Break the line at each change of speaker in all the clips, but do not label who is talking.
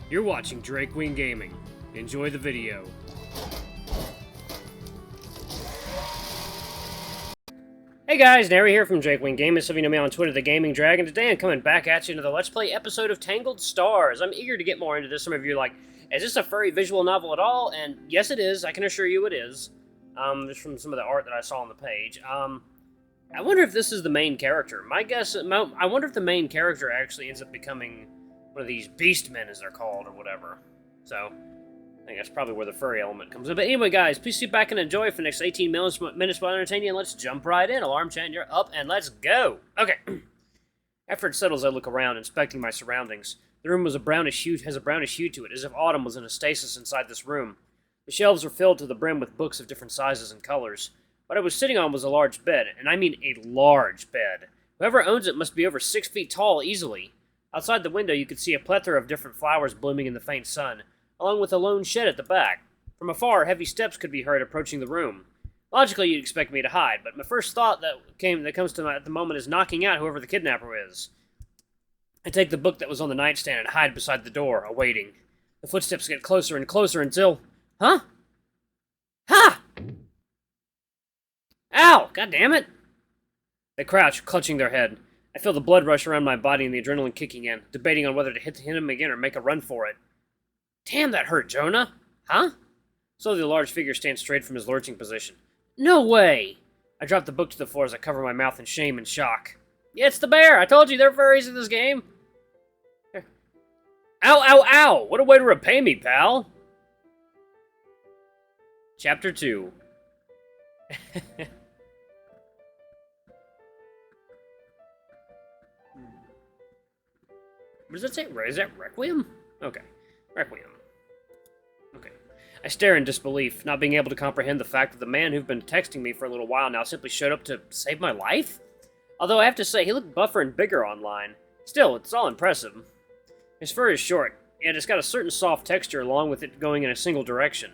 You're watching Drake Wing Gaming. Enjoy the video. Hey guys, Nary here from Drake Wing Gaming. Some of you know me on Twitter, The Gaming Dragon. Today I'm coming back at you into the Let's Play episode of Tangled Stars. I'm eager to get more into this. Some of you are like, is this a furry visual novel at all? And yes it is, I can assure you it is. Just from some of the art that I saw on the page. I wonder if this is the main character. My guess, I wonder if the main character actually ends up becoming one of these beast men, as they're called, or whatever. So, I think that's probably where the furry element comes in. But anyway, guys, please sit back and enjoy for the next 18 minutes while entertaining you, and let's jump right in. Alarm chant, you're up, and let's go! Okay. After it settles, I look around, inspecting my surroundings. The room has a brownish hue to it, as if autumn was in a stasis inside this room. The shelves were filled to the brim with books of different sizes and colors. What I was sitting on was a large bed, and I mean a large bed. Whoever owns it must be over 6 feet tall easily. Outside the window, you could see a plethora of different flowers blooming in the faint sun, along with a lone shed at the back. From afar, heavy steps could be heard approaching the room. Logically, you'd expect me to hide, but my first thought that comes to me at the moment is knocking out whoever the kidnapper is. I take the book that was on the nightstand and hide beside the door, awaiting. The footsteps get closer and closer until... Huh? Ha! Ow! God damn it! They crouch, clutching their head. I feel the blood rush around my body and the adrenaline kicking in, debating on whether to hit him again or make a run for it. Damn, that hurt, Jonah! Huh? Slowly, the large figure stands straight from his lurching position. No way! I drop the book to the floor as I cover my mouth in shame and shock. Yeah, it's the bear! I told you, they're furries in this game! Here. Ow, ow, ow! What a way to repay me, pal! Chapter 2. What does that say? Is that Requiem? Okay. Requiem. Okay. I stare in disbelief, not being able to comprehend the fact that the man who'd been texting me for a little while now simply showed up to save my life? Although I have to say, he looked buffer and bigger online. Still, it's all impressive. His fur is short, and it's got a certain soft texture along with it going in a single direction.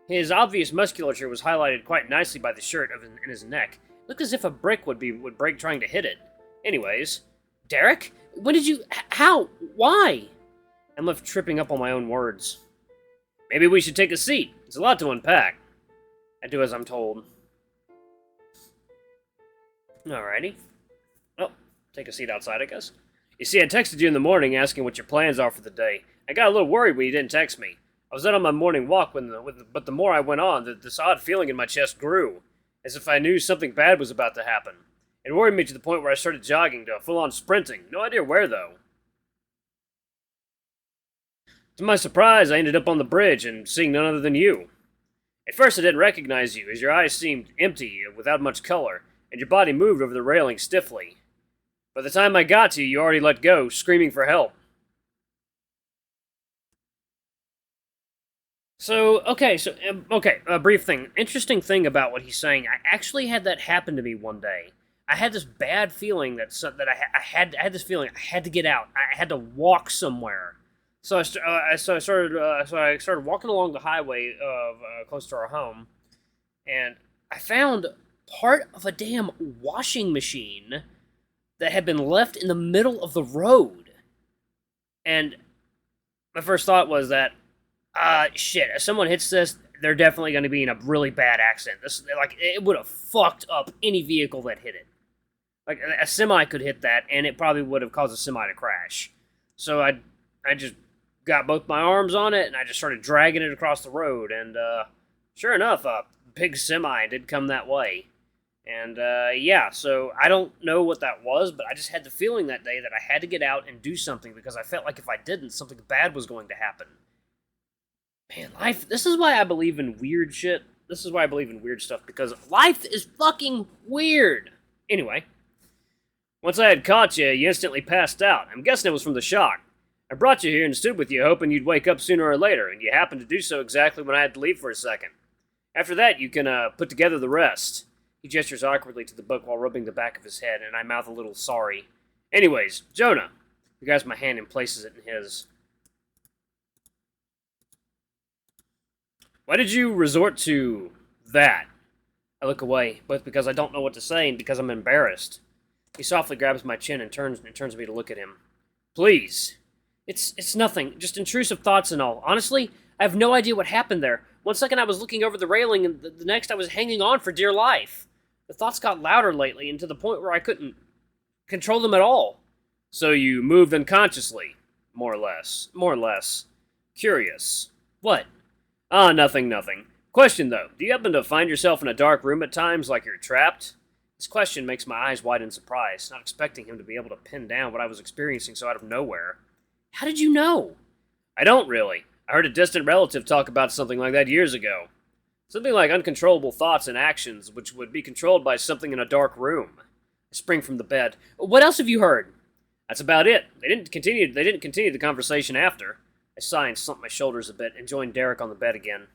His obvious musculature was highlighted quite nicely by the shirt in his neck. It looked as if a brick would break trying to hit it. Anyways, Derek? When did you... How? Why? I'm left tripping up on my own words. Maybe we should take a seat. It's a lot to unpack. I do as I'm told. Alrighty. Well, take a seat outside, I guess. You see, I texted you in the morning asking what your plans are for the day. I got a little worried when you didn't text me. I was out on my morning walk, but the more I went on, this odd feeling in my chest grew, as if I knew something bad was about to happen. It worried me to the point where I started jogging to full-on sprinting. No idea where, though. To my surprise, I ended up on the bridge and seeing none other than you. At first, I didn't recognize you, as your eyes seemed empty, without much color, and your body moved over the railing stiffly. By the time I got to you, you already let go, screaming for help. A brief thing. Interesting thing about what he's saying, I actually had that happen to me one day. I had this bad feeling that I had this feeling I had to get out. I had to walk somewhere. So I started walking along the highway close to our home, and I found part of a damn washing machine that had been left in the middle of the road. And my first thought was that, shit, if someone hits this, they're definitely going to be in a really bad accident. It would have fucked up any vehicle that hit it. Like, a semi could hit that, and it probably would have caused a semi to crash. So I just got both my arms on it, and I just started dragging it across the road, and, sure enough, a big semi did come that way. And, yeah, so I don't know what that was, but I just had the feeling that day that I had to get out and do something, because I felt like if I didn't, something bad was going to happen. Man, life, this is why I believe in weird shit. This is why I believe in weird stuff, because life is fucking weird. Anyway, once I had caught you, you instantly passed out. I'm guessing it was from the shock. I brought you here and stood with you, hoping you'd wake up sooner or later, and you happened to do so exactly when I had to leave for a second. After that, you can, put together the rest. He gestures awkwardly to the book while rubbing the back of his head, and I mouth a little sorry. Anyways, Jonah. He grabs my hand and places it in his. Why did you resort to that? I look away, both because I don't know what to say and because I'm embarrassed. He softly grabs my chin and turns me to look at him. Please. It's nothing, just intrusive thoughts and all. Honestly, I have no idea what happened there. One second I was looking over the railing, and the next I was hanging on for dear life. The thoughts got louder lately, and to the point where I couldn't control them at all. So you moved unconsciously, more or less. More or less. Curious. What? Ah, nothing. Question though, do you happen to find yourself in a dark room at times like you're trapped? This question makes my eyes wide in surprise, not expecting him to be able to pin down what I was experiencing so out of nowhere. How did you know? I don't really. I heard a distant relative talk about something like that years ago. Something like uncontrollable thoughts and actions which would be controlled by something in a dark room. I spring from the bed. What else have you heard? That's about it. They didn't continue the conversation after. I sigh and slump my shoulders a bit and join Derek on the bed again.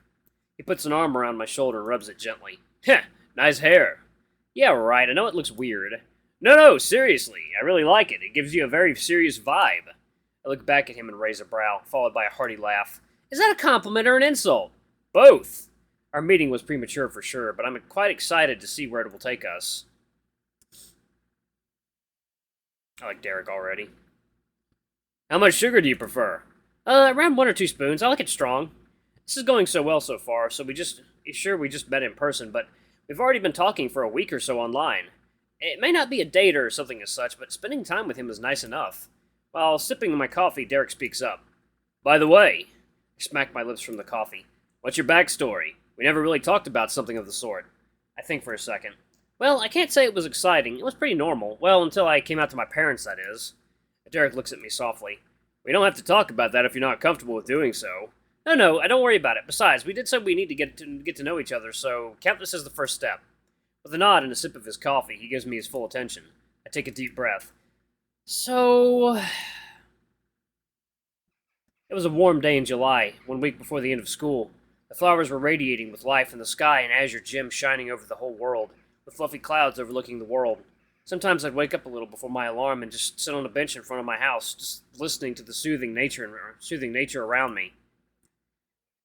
He puts an arm around my shoulder and rubs it gently. Heh, nice hair. Yeah, right, I know it looks weird. No, seriously, I really like it. It gives you a very serious vibe. I look back at him and raise a brow, followed by a hearty laugh. Is that a compliment or an insult? Both. Our meeting was premature for sure, but I'm quite excited to see where it will take us. I like Derek already. How much sugar do you prefer? Around 1 or 2 spoons. I like it strong. This is going so well so far, so we just met in person, but we've already been talking for a week or so online. It may not be a date or something as such, but spending time with him is nice enough. While sipping my coffee, Derek speaks up. By the way, I smack my lips from the coffee. What's your backstory? We never really talked about something of the sort. I think for a second. Well, I can't say it was exciting. It was pretty normal. Well, until I came out to my parents, that is. Derek looks at me softly. We don't have to talk about that if you're not comfortable with doing so. No, don't worry about it. Besides, we did say we need to get to know each other, so count this as the first step. With a nod and a sip of his coffee, he gives me his full attention. I take a deep breath. So... It was a warm day in July, 1 week before the end of school. The flowers were radiating with life in the sky and azure gems shining over the whole world, with fluffy clouds overlooking the world. Sometimes I'd wake up a little before my alarm and just sit on a bench in front of my house, just listening to the soothing nature around me.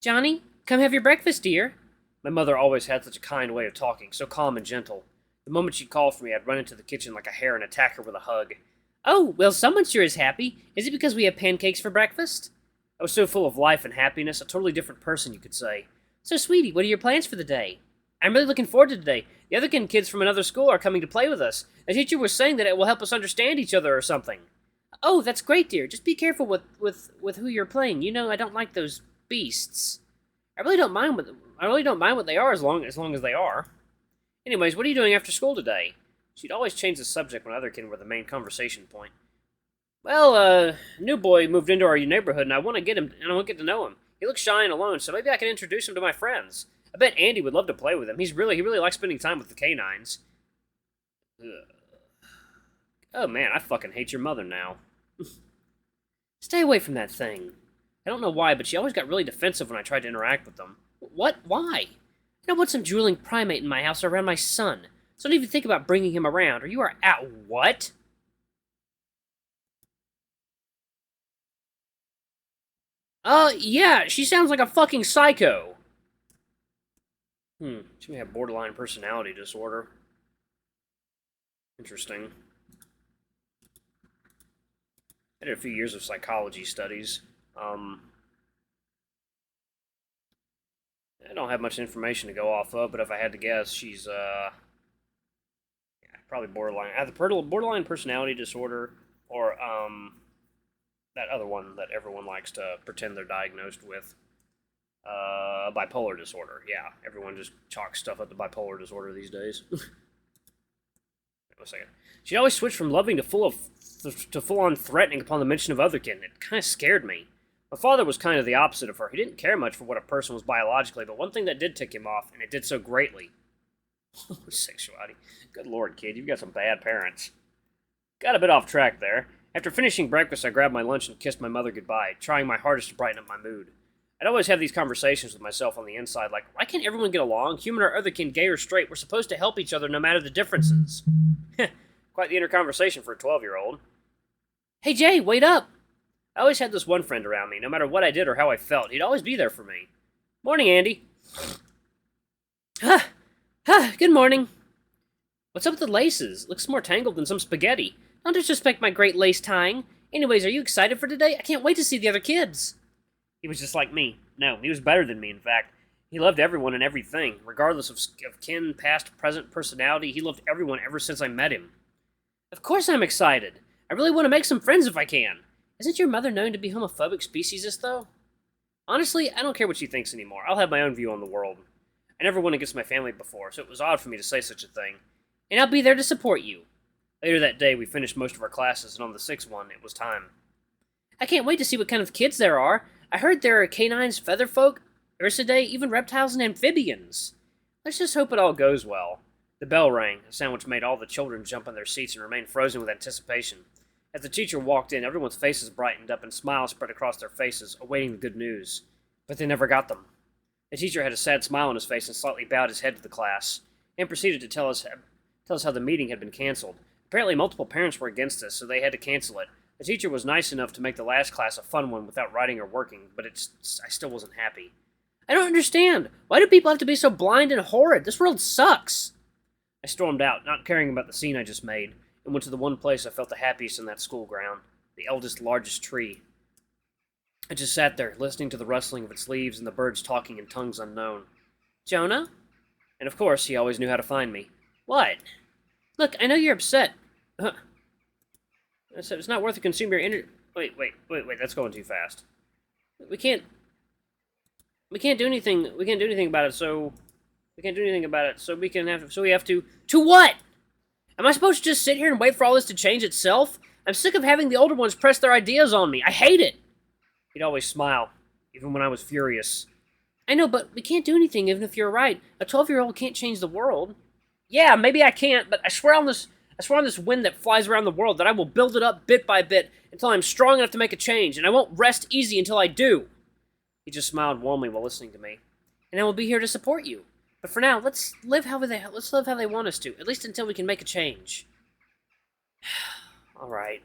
Johnny, come have your breakfast, dear. My mother always had such a kind way of talking, so calm and gentle. The moment she'd call for me, I'd run into the kitchen like a hare and attack her with a hug. Oh, well, someone sure is happy. Is it because we have pancakes for breakfast? I was so full of life and happiness, a totally different person, you could say. So, sweetie, what are your plans for the day? I'm really looking forward to today. The other kids from another school are coming to play with us. The teacher was saying that it will help us understand each other or something. Oh, that's great, dear. Just be careful with who you're playing. You know I don't like those beasts. I really don't mind what they are as long as they are. Anyways, what are you doing after school today? She'd always change the subject when other kids were the main conversation point. Well, a new boy moved into our neighborhood, and I want to get to know him. He looks shy and alone, so maybe I can introduce him to my friends. I bet Andy would love to play with him. He really likes spending time with the canines. Ugh. Oh man, I fucking hate your mother now. Stay away from that thing. I don't know why, but she always got really defensive when I tried to interact with them. What? Why? I don't want some drooling primate in my house around my son. So don't even think about bringing him around, or you are out. What? Yeah, she sounds like a fucking psycho. She may have borderline personality disorder. Interesting. I did a few years of psychology studies. I don't have much information to go off of, but if I had to guess, she's, probably borderline. Either borderline personality disorder, or, that other one that everyone likes to pretend they're diagnosed with. Bipolar disorder. Yeah, everyone just chalks stuff up to bipolar disorder these days. Wait a second. She'd always switch from loving to full-on threatening upon the mention of otherkin. It kind of scared me. My father was kind of the opposite of her. He didn't care much for what a person was biologically, but one thing that did tick him off, and it did so greatly. Sexuality. Good lord, kid, you've got some bad parents. Got a bit off track there. After finishing breakfast, I grabbed my lunch and kissed my mother goodbye, trying my hardest to brighten up my mood. I'd always have these conversations with myself on the inside, like, why can't everyone get along? Human or otherkin, gay or straight, we're supposed to help each other no matter the differences. Quite the inner conversation for a 12-year-old. Hey, Jay, wait up! I always had this one friend around me, no matter what I did or how I felt. He'd always be there for me. Morning, Andy. Good morning. What's up with the laces? Looks more tangled than some spaghetti. Don't disrespect my great lace tying. Anyways, are you excited for today? I can't wait to see the other kids. He was just like me. No, he was better than me, in fact. He loved everyone and everything, regardless of kin, past, present, personality. He loved everyone ever since I met him. Of course I'm excited. I really want to make some friends if I can. Isn't your mother known to be homophobic speciesist, though? Honestly, I don't care what she thinks anymore. I'll have my own view on the world. I never went against my family before, so it was odd for me to say such a thing. And I'll be there to support you. Later that day, we finished most of our classes, and on the sixth one, it was time. I can't wait to see what kind of kids there are. I heard there are canines, featherfolk, Ursidae, even reptiles and amphibians. Let's just hope it all goes well. The bell rang, a sound which made all the children jump in their seats and remain frozen with anticipation. As the teacher walked in, everyone's faces brightened up and smiles spread across their faces, awaiting the good news. But they never got them. The teacher had a sad smile on his face and slightly bowed his head to the class, and proceeded to tell us how the meeting had been canceled. Apparently multiple parents were against us, so they had to cancel it. The teacher was nice enough to make the last class a fun one without writing or working, but I still wasn't happy. I don't understand. Why do people have to be so blind and horrid? This world sucks. I stormed out, not caring about the scene I just made, and went to the one place I felt the happiest in that school ground, the eldest, largest tree. I just sat there, listening to the rustling of its leaves and the birds talking in tongues unknown. Jonah? And of course, he always knew how to find me. What? Look, I know you're upset. It's not worth to consume your energy. Wait, that's going too fast. We can't do anything. We can't do anything about it, so we have to. To what? Am I supposed to just sit here and wait for all this to change itself? I'm sick of having the older ones press their ideas on me. I hate it. He'd always smile, even when I was furious. I know, but we can't do anything even if you're right. A 12-year-old can't change the world. Yeah, maybe I can't, but I swear on this wind that flies around the world that I will build it up bit by bit until I'm strong enough to make a change, and I won't rest easy until I do. He just smiled warmly while listening to me. And I will be here to support you. But for now, let's live how they want us to, at least until we can make a change. All right.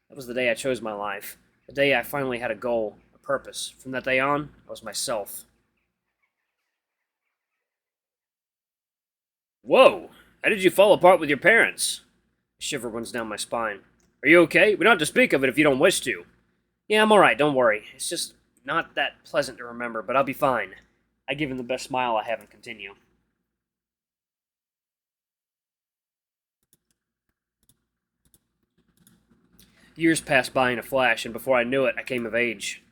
That was the day I chose my life. The day I finally had a goal, a purpose. From that day on, I was myself. Whoa! How did you fall apart with your parents? A shiver runs down my spine. Are you okay? We don't have to speak of it if you don't wish to. Yeah, I'm alright, don't worry. It's just not that pleasant to remember, but I'll be fine. I give him the best smile I have and continue. Years passed by in a flash, and before I knew it, I came of age.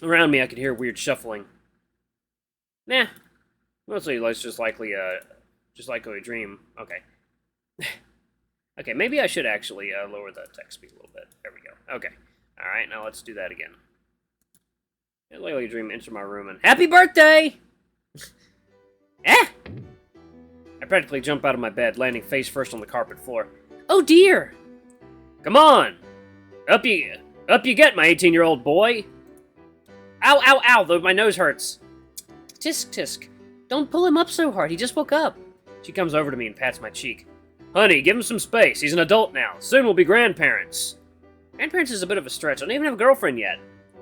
Around me, I could hear weird shuffling. Nah. Mostly, it's just like a dream. Okay. Okay, maybe I should actually lower the text speed a little bit. There we go. Okay. Alright, now let's do that again. Like a dream, enter my room, and happy birthday! Eh! I practically jump out of my bed, landing face first on the carpet floor. Oh dear! Come on! Up you get, my 18-year-old boy! Ow, ow, ow, though my nose hurts. Tisk, tisk. Don't pull him up so hard, he just woke up. She comes over to me and pats my cheek. Honey, give him some space, he's an adult now. Soon we'll be grandparents. Grandparents is a bit of a stretch, I don't even have a girlfriend yet.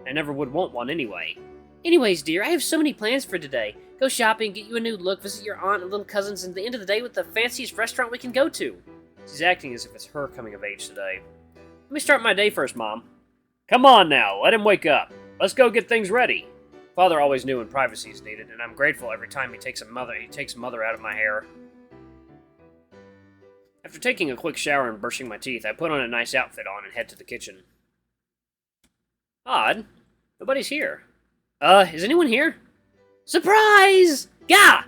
I never would want one anyway. Anyways, dear, I have so many plans for today. Go shopping, get you a new look, visit your aunt and little cousins, and at the end of the day with the fanciest restaurant we can go to. She's acting as if it's her coming of age today. Let me start my day first, Mom. Come on now, let him wake up. Let's go get things ready. Father always knew when privacy is needed, and I'm grateful every time he takes mother out of my hair. After taking a quick shower and brushing my teeth, I put on a nice outfit and head to the kitchen. Odd. Nobody's here. Is anyone here? Surprise! Gah!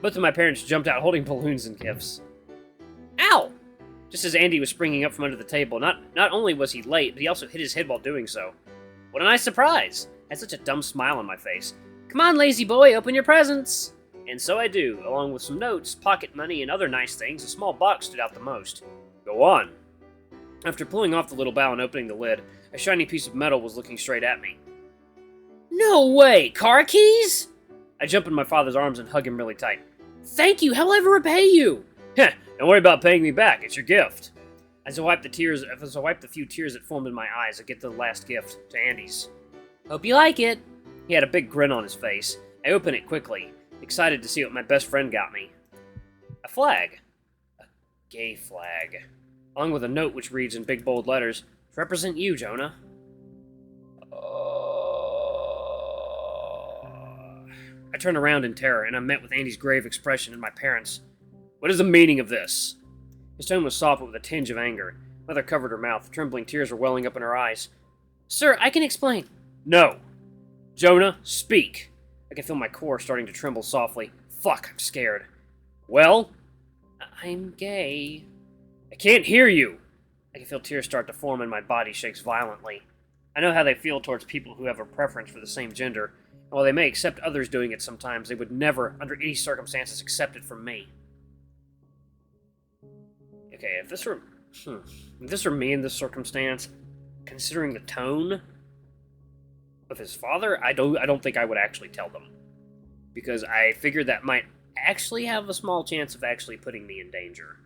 Both of my parents jumped out holding balloons and gifts. Ow! Just as Andy was springing up from under the table, not only was he late, but he also hit his head while doing so. What a nice surprise! I had such a dumb smile on my face. Come on, lazy boy, open your presents! And so I do, along with some notes, pocket money, and other nice things. A small box stood out the most. Go on. After pulling off the little bow and opening the lid, a shiny piece of metal was looking straight at me. No way! Car keys? I jump in my father's arms and hug him really tight. Thank you! How will I ever repay you? Heh, don't worry about paying me back, it's your gift. As I wipe the few tears that formed in my eyes, I get the last gift, to Andy's. Hope you like it. He had a big grin on his face. I open it quickly, excited to see what my best friend got me. A flag. A gay flag. along with a note which reads in big bold letters, "To represent you, Jonah." I turned around in terror, and I met with Andy's grave expression and my parents. "What is the meaning of this?" His tone was soft but with a tinge of anger. Mother covered her mouth. Trembling tears were welling up in her eyes. "Sir, I can explain." "No. Jonah, speak." I could feel my core starting to tremble softly. Fuck, I'm scared. "Well?" "I'm gay." "I can't hear you." I can feel tears start to form and my body shakes violently. I know how they feel towards people who have a preference for the same gender, and while they may accept others doing it sometimes, they would never, under any circumstances, accept it from me. Okay, if this were me in this circumstance, considering the tone of his father, I don't think I would actually tell them, because I figured that might actually have a small chance of actually putting me in danger.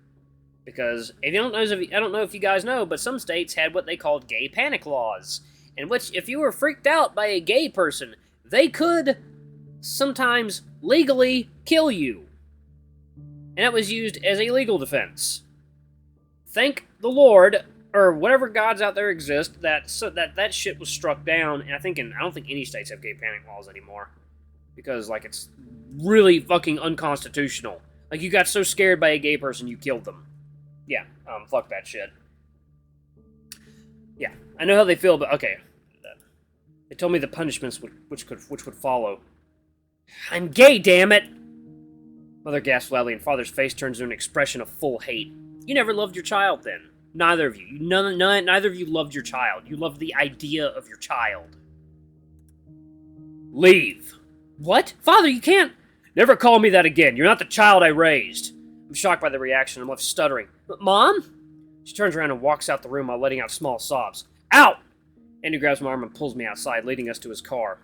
Because if you don't know, I don't know if you guys know, but some states had what they called gay panic laws, in which if you were freaked out by a gay person, they could sometimes legally kill you, and that was used as a legal defense. Thank the Lord, or whatever gods out there exist, that shit was struck down. And I don't think any states have gay panic laws anymore, because like it's really fucking unconstitutional. Like you got so scared by a gay person, you killed them. Yeah, fuck that shit. Yeah, I know how they feel, but okay. They told me the punishments which would follow. "I'm gay, damn it!" Mother gasped loudly, and Father's face turns to an expression of full hate. You never loved your child, then. Neither of you. Neither of you loved your child. You loved the idea of your child. "Leave." "What? Father, you can't..." "Never call me that again. You're not the child I raised." I'm shocked by the reaction. I'm left stuttering. "But Mom?" She turns around and walks out the room while letting out small sobs. "Out!" Andy grabs my arm and pulls me outside, leading us to his car.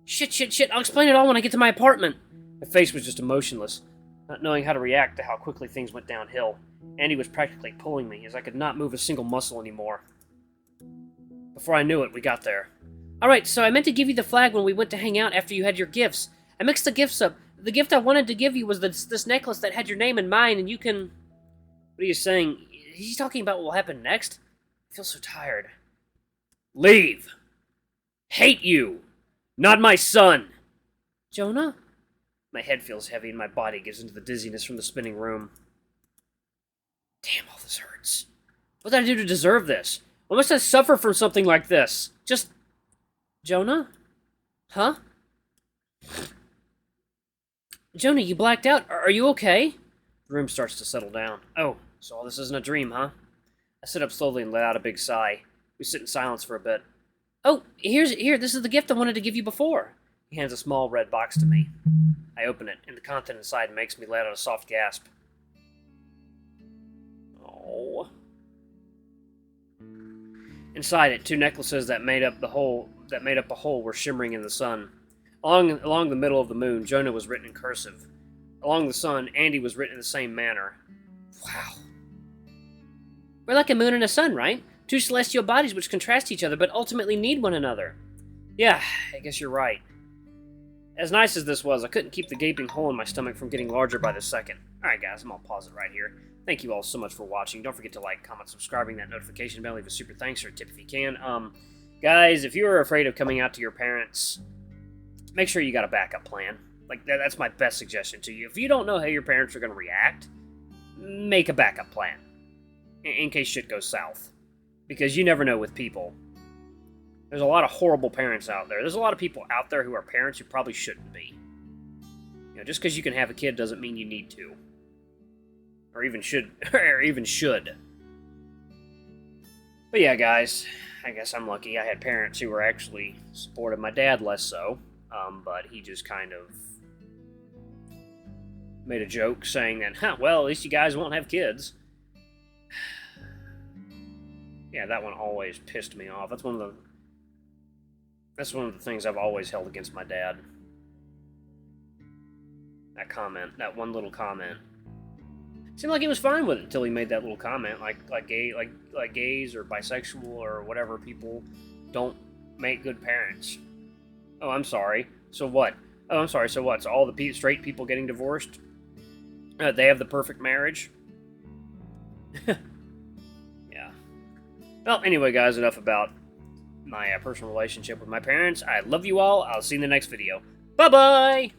Shit. I'll explain it all when I get to my apartment." My face was just emotionless, not knowing how to react to how quickly things went downhill. Andy was practically pulling me, as I could not move a single muscle anymore. Before I knew it, we got there. "Alright, so I meant to give you the flag when we went to hang out after you had your gifts. I mixed the gifts up. The gift I wanted to give you was this necklace that had your name and mine, and you can..." What are you saying? He's talking about what will happen next? I feel so tired. "Leave. Hate you. Not my son." "Jonah?" My head feels heavy and my body gives into the dizziness from the spinning room. Damn, all this hurts. What did I do to deserve this? Why must I suffer from something like this? Just... Jonah? Huh? "Jonah, you blacked out. Are you okay?" The room starts to settle down. Oh, so all this isn't a dream, huh? I sit up slowly and let out a big sigh. We sit in silence for a bit. "Oh, here, this is the gift I wanted to give you before." He hands a small red box to me. I open it, and the content inside makes me let out a soft gasp. Oh. Inside it, 2 necklaces that made up a hole were shimmering in the sun. Along the middle of the moon, Jonah was written in cursive. Along the sun, Andy was written in the same manner. Wow. We're like a moon and a sun, right? 2 celestial bodies which contrast each other, but ultimately need one another. Yeah, I guess you're right. As nice as this was, I couldn't keep the gaping hole in my stomach from getting larger by the second. Alright guys, I'm gonna pause it right here. Thank you all so much for watching. Don't forget to like, comment, subscribing, that notification bell, leave a super thanks or a tip if you can. Guys, if you are afraid of coming out to your parents, make sure you got a backup plan. Like, that's my best suggestion to you. If you don't know how your parents are going to react, make a backup plan. In case shit goes south. Because you never know with people. There's a lot of horrible parents out there. There's a lot of people out there who are parents who probably shouldn't be. You know, just because you can have a kid doesn't mean you need to. Or even should. But yeah, guys, I guess I'm lucky. I had parents who were actually supportive. My dad less so. But he just kind of made a joke saying that, well, at least you guys won't have kids. Yeah, that one always pissed me off. That's one of the things I've always held against my dad. That comment, that one little comment. Seemed like he was fine with it until he made that little comment, like gays or bisexual or whatever people don't make good parents. Oh, I'm sorry. So what? Oh, I'm sorry. So what? So all the straight people getting divorced, they have the perfect marriage? Yeah. Well, anyway, guys, enough about my personal relationship with my parents. I love you all. I'll see you in the next video. Bye-bye!